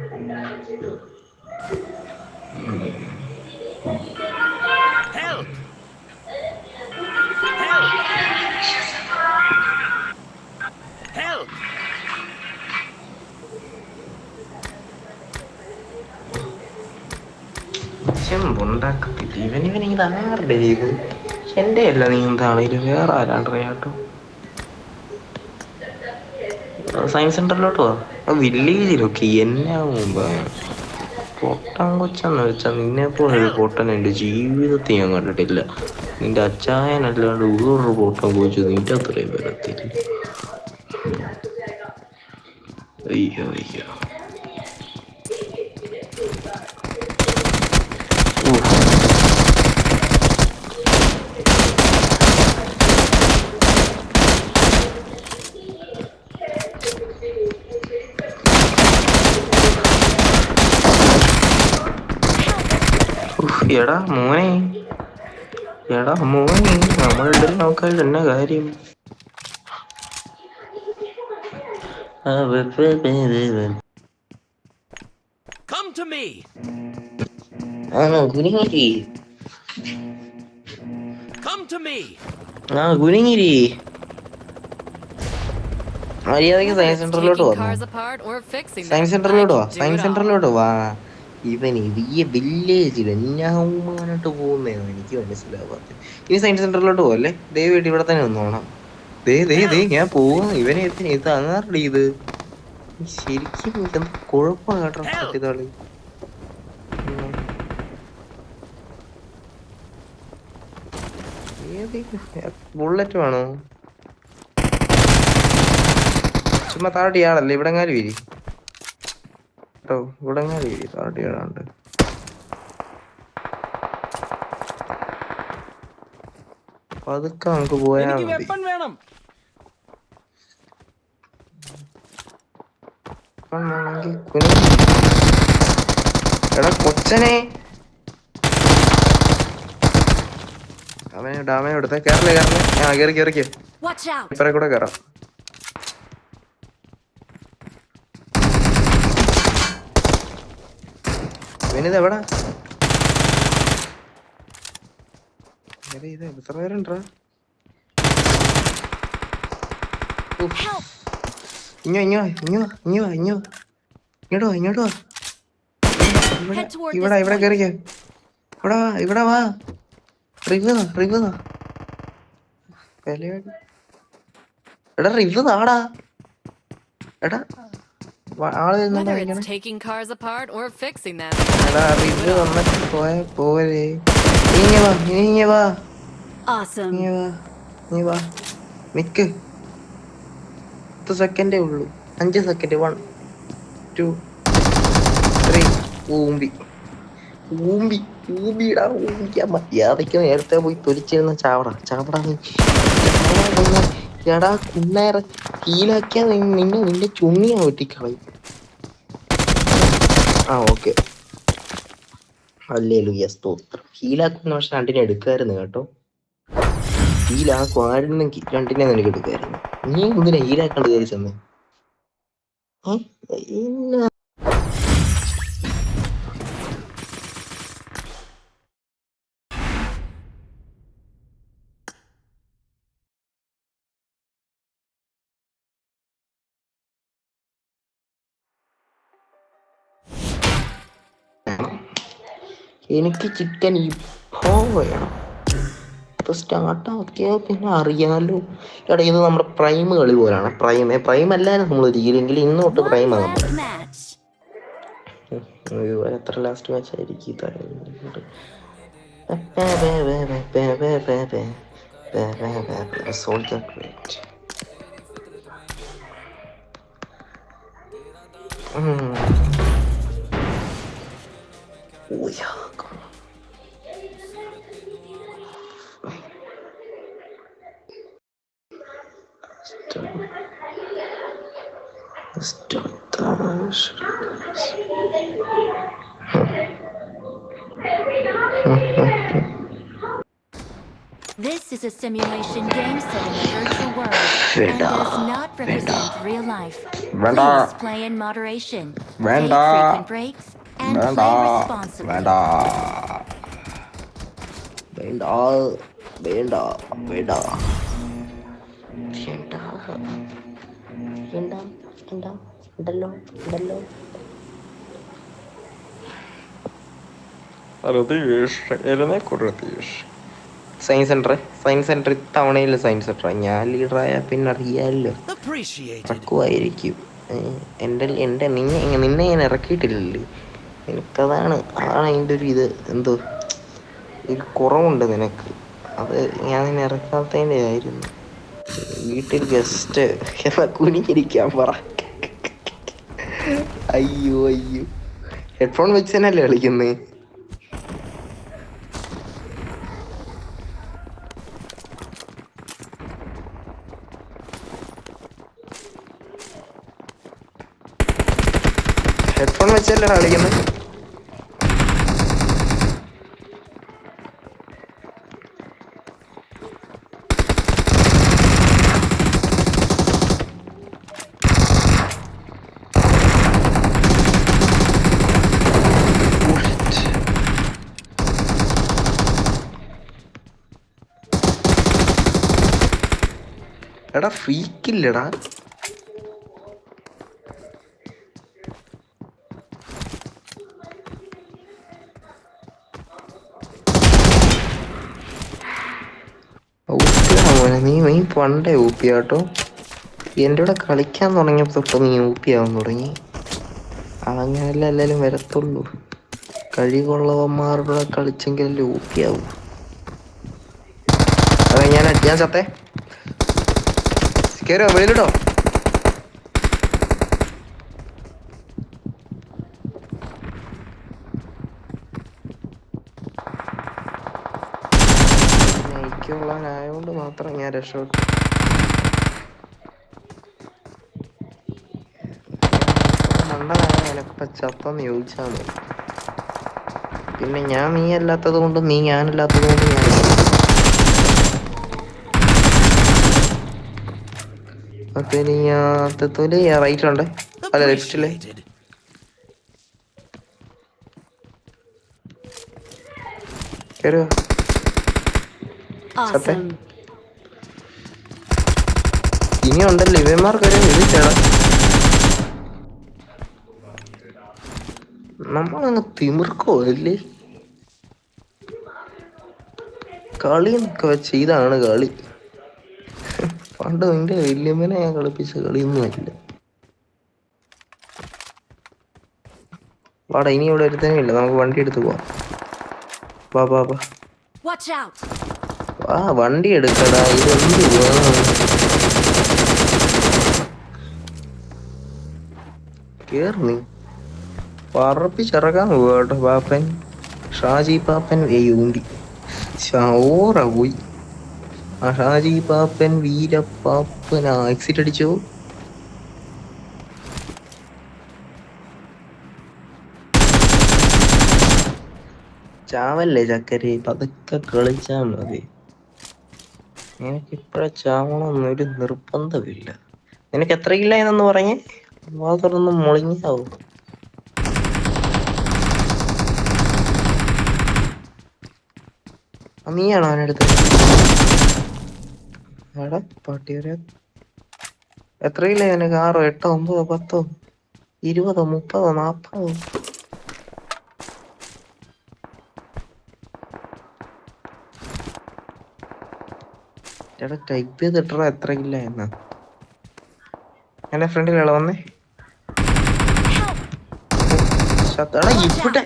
Help! Help! Help! ഉണ്ടാക്കത്തില്ല ഇവൻ ഇത് ആരുടെ ഇത്? എന്റെ അല്ല നീ എന്താണേലും വേറെ ആരാണ്ടറിയാട്ടോ. സയൻസ് സെന്ററിലോട്ട് പോവാ. വില്ലേജിലൊക്കെ എന്നാ മുമ്പ് പൊട്ടൻ കൊച്ചെന്ന് വെച്ചാൽ നിന്നെ പോലൊരു പൊട്ടൻ എൻ്റെ ജീവിതത്തിൽ ഞാൻ കണ്ടിട്ടില്ല. നിന്റെ അച്ചായനല്ലാണ്ട് വേറൊരു പൊട്ടൻ കൊച്ചു നിന്റെ അത്രയും വരത്തില്ല. അയ്യോ അയ്യോ. എടാ മോനെ, എടാ മോനെ, നമ്മളുടെ നോക്കാൻ എന്നാ കാര്യം? Come to me. കുനിങ്ങിരി. Come to me. കുനിങ്ങിരി. മര്യാദക്ക് സയൻസ് സെന്ററിലോട്ട് വന്നു. സയൻസ് സെന്ററിലോട്ട് വാ, സയൻസ് സെന്ററിലോട്ട് വാ. ഇവൻ ഈ വില്ലേജിൽ എന്നായിട്ട് പോകുന്നതെന്ന് എനിക്ക് മനസ്സിലാവാത്ത. ഇനി സയൻസ് സെന്ററിലോട്ട് പോകല്ലേ, ദയവായിട്ട് ഇവിടെ തന്നെ ഒന്നോണം. ഞാൻ പോവാ. ഇവനെ ഇത് അങ്ങാറുണ്ട്. ഇത് ശരിക്കും എന്താ കുഴപ്പം കേട്ടോ സത്യതാളി. ബുള്ളറ്റ് വേണോ? ചുമ്മാ താടിയാളല്ലേ ഇവിടെങ്ങാലും വരി കേട്ടോ. ഇവിടെങ്ങാലും വരി, താടിയാളുണ്ട്. പതുക്കെ നമുക്ക് പോയാ മതി. എടാ കൊച്ചനെ, ഡാമേജ് കൊടുത്തേ. കേറലേ കേറിക്കേ. ഇപ്പറേ കൂടെ കേറാം. ഇവനിത് എവിടാ? ഇത് എത്ര പേരുണ്ടാ? ഇങ്ങോട്ട് വാ. ഇവിടെ കേറിക്കോ. ഇവിടെ വാ. റിവ് എടാ റിവ് നാടാ. എടാ ആള് റിവ് വന്നിട്ട് പോരെ. നീ വാ. നിക്ക്. 10 സെക്കൻഡേ ഉള്ളൂ. 5 സെക്കൻഡ്. 1 2 3. ഊമ്പിടാ. മര്യാദയ്ക്ക് നേരത്തെ പോയി തൊലിച്ചിരുന്ന ചാവടാ നീ. എടാ കുന്നേറ ഹീലാക്കിയാ നിന്റെ ചുണ്ണിയാ വെട്ടിക്കളയും. ഓക്കെ. ഹല്ലേലൂയ, സ്തോത്രം. ഹീലാക്കുന്ന പക്ഷെ രണ്ടിനെ എടുക്കായിരുന്നു കേട്ടോ. ഹീലാക്കുമായിരുന്നെങ്കിൽ രണ്ടിനെ നിനക്ക് എടുക്കായിരുന്നു. നീ എന്തിനാ ഹീലാക്കാണ്ട് കയറി ചെന്നേ? എനിക്ക് ചിക്കൻ ഇപ്പോ വേണം. ഇപ്പൊ സ്റ്റാർട്ടാക്കിയാൽ പിന്നെ അറിയാലോ. എടാ ഇത് നമ്മുടെ പ്രൈം കളി പോലാണ്. പ്രൈം അല്ലായിരുന്നു നമ്മൾ ഒരിക്കലെങ്കിൽ ഇന്ന് തൊട്ട് പ്രൈമാണ് നമ്മൾ. എത്ര ലാസ്റ്റ് മാച്ച് ആയിരിക്കും? This is a simulation game set in a virtual world and does not represent real life. Please play in moderation. വേണ്ട frequent breaks, and വേണ്ട play responsibly. വേണ്ട വേണ്ട വേണ്ട വേണ്ട സയൻസ് സെന്റർ ഇത്തവണയില്ല സയൻസ് സെന്റർ. ഞാൻ ലീഡറായ പിന്നെ അറിയാമല്ലോ, Appreciated. പക്കുമായിരിക്കും. നിന്നെ ഞാൻ ഇറക്കിയിട്ടില്ലല്ലോ, എനിക്കതാണ് അതിൻ്റെ ഒരു ഇത് എന്തോ ഒരു കുറവുണ്ട് നിനക്ക്. അത് ഞാൻ നിന്നെ ഇറക്കാത്തതിൻ്റെ ആയിരുന്നു. വീട്ടിൽ ഗസ്റ്റ് കുനിഞ്ഞിരിക്കാൻ പറ. അയ്യോ അയ്യോ, ഹെഡ്ഫോൺ വെച്ച് തന്നെയല്ലേ കളിക്കുന്നത്? ഹെഡ്ഫോൺ വെച്ചല്ലേ കളിക്കുന്നത്? എടാ ഫ്രീക്കില്ലടാ. നീ പണ്ടേ ഊപ്പിയാട്ടോ. എൻ്റെ കൂടെ കളിക്കാൻ തുടങ്ങിയപ്പോൾ തൊട്ട് നീ ഊപ്പിയാവാൻ തുടങ്ങി. അതങ്ങനെയല്ല എല്ലാവരും വരത്തുള്ളൂ. കഴിവുള്ളവന്മാരുടെ കൂടെ കളിച്ചെങ്കിലല്ലേ ഊപ്പിയാവും. അതെ ഞാൻ ചത്തേ. കേറോ വെളിയിലിട്ടോ. ായതുകൊണ്ട് മാത്രം ഞാൻ രക്ഷപ്പെട്ടു. മണ്ടനായ എനക്കിപ്പ ചത്തെന്ന് ചോദിച്ചാൽ മതി. പിന്നെ ഞാൻ നീ അല്ലാത്തത് കൊണ്ടും നീ ഞാനല്ലാത്തത് കൊണ്ടും ഞാൻ റൈറ്റിലുണ്ട്, അല്ല ലെഫ്റ്റില്. കേറുക. Awesome. ഇനിയുണ്ടല്ലോ ഇവന്മാർക്കൊരു ഇത് ചേടാ. നമ്മളങ്ങ് തിമിർക്കോ അല്ലേ? കളി എന്നൊക്കെ വെച്ച് ഇതാണ് കളി. പണ്ട് നിന്റെ വല്യമ്മനെ ഞാൻ കളിപ്പിച്ച കളിയൊന്നുമില്ല. വാടാ, ഇനി ഇവിടെ ഒരുത്തനും ഇല്ല, നമുക്ക് വണ്ടി എടുത്ത് പോവാം. വാ വാ വാ Watch out. വാ, വണ്ടി എടുക്കടാ. ഇതെന്ത് കേറ് നീ. പറപ്പിച്ചിറക്കാൻ പോവാ കേട്ടോ പാപ്പൻ. ഷാജി പാപ്പൻ ഊണ്ടി ചോറ പോയി. ആ ഷാജി പാപ്പൻ വീരപ്പാപ്പൻ എക്സിറ്റ് അടിച്ചോ. ചാവല്ലേ ചക്കരെ, പതുക്കെ കളിച്ചാ മതി. എനിക്കിപ്പഴ ചാവണമെന്നൊരു നിർബന്ധമില്ല. നിനക്ക് എത്ര കില്ല എന്നൊന്ന് പറഞ്ഞേ, മാത്രമൊന്നും മുളങ്ങിയാവും. നീയാണോ അവനെടുത്തത്? എടാ പട്ടിയൊരു എത്ര കില്ല നിനക്ക്? 6, 8, 9, 10, 20, 30, 40? ചേട്ടാ ടൈപ്പ് ചെയ്തിട്ടാ എത്ര കില്ല എന്നാ. എന്റെ ഫ്രണ്ടിലുള്ള വന്നേ. എടാ ഇവിടെ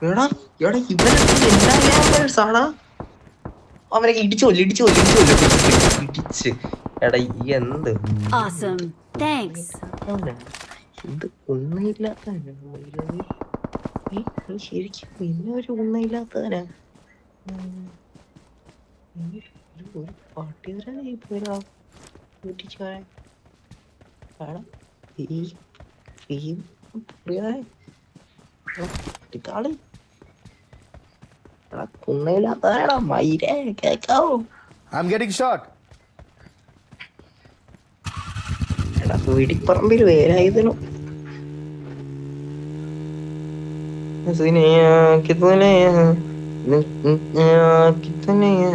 എടാ എടാ ഇവരൊക്കെ എല്ലാ അവനൊക്കെ ഇടിച്ച് എടാ ഈ എന്ത് Awesome. Thanks. ഇത് ഉണ്ണയില്ലാത്തവനാ. ശരിക്കും പിന്നെ ഒരു ഉണ്ണയില്ലാത്തവനാ. ഒരു പാട്ടിയവരായി പോയാ കൂട്ടിച്ചോരാൻ കുണ്ണയില്ലാത്തവനാടാ മയിരേ. കേക്കാവോ? I'm getting shot. എടാ വീടിപ്പറമ്പിൽ വേലായുധനോ ഹസീനയാ കിത്നയാ കിത്നയാ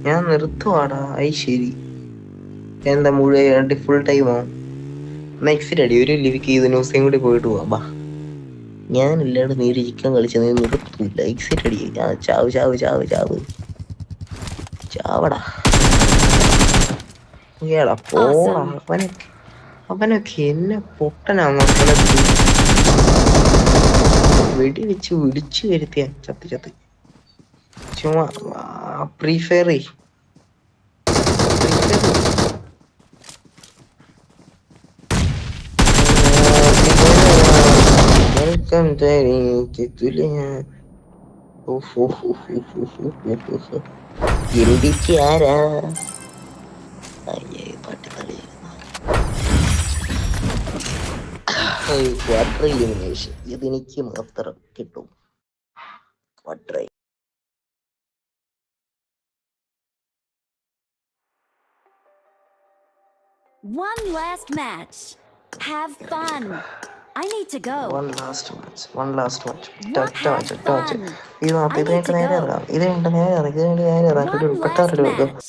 ഞാൻ നിർത്തുവാടാ. ശരി എന്താ മുഴുവൻ ഫുൾ ടൈമോ? എക്സിറ്റ് അടി, ഒരു ലിവിക്ക് ഇത് ന്യൂസേം കൂടി പോയിട്ട് പോവാം. ബാ, ഞാനില്ലാണ്ട് നീ ചിക്കൻ കളിച്ച നീ നിർത്തൂല്ല. എക്സിറ്റ് അടി. ചാവ് ചാവ് ചാവ് ചാവ് ചാവടാ. ഏടാ പോടാ. അവനൊക്കെ എന്നെ പൊട്ടനാ മക്കളെ വെടി വെച്ച് വിളിച്ചു വരുത്തിയ ചത്ത് ചത്ത്. ചുമ്മാ ഫ്രീ ഫയർ ആരാ പാട്ട് ക്വാർട്ടർ എലിമിനേഷൻ ഇതെനിക്ക് മാത്രം കിട്ടും. Quarter One last match. Have fun. I need to go. One last match. Have fun. ഇത് നേരെ ഇറങ്ങാം. ഇത് നേരെ ഇറങ്ങാം. One last match.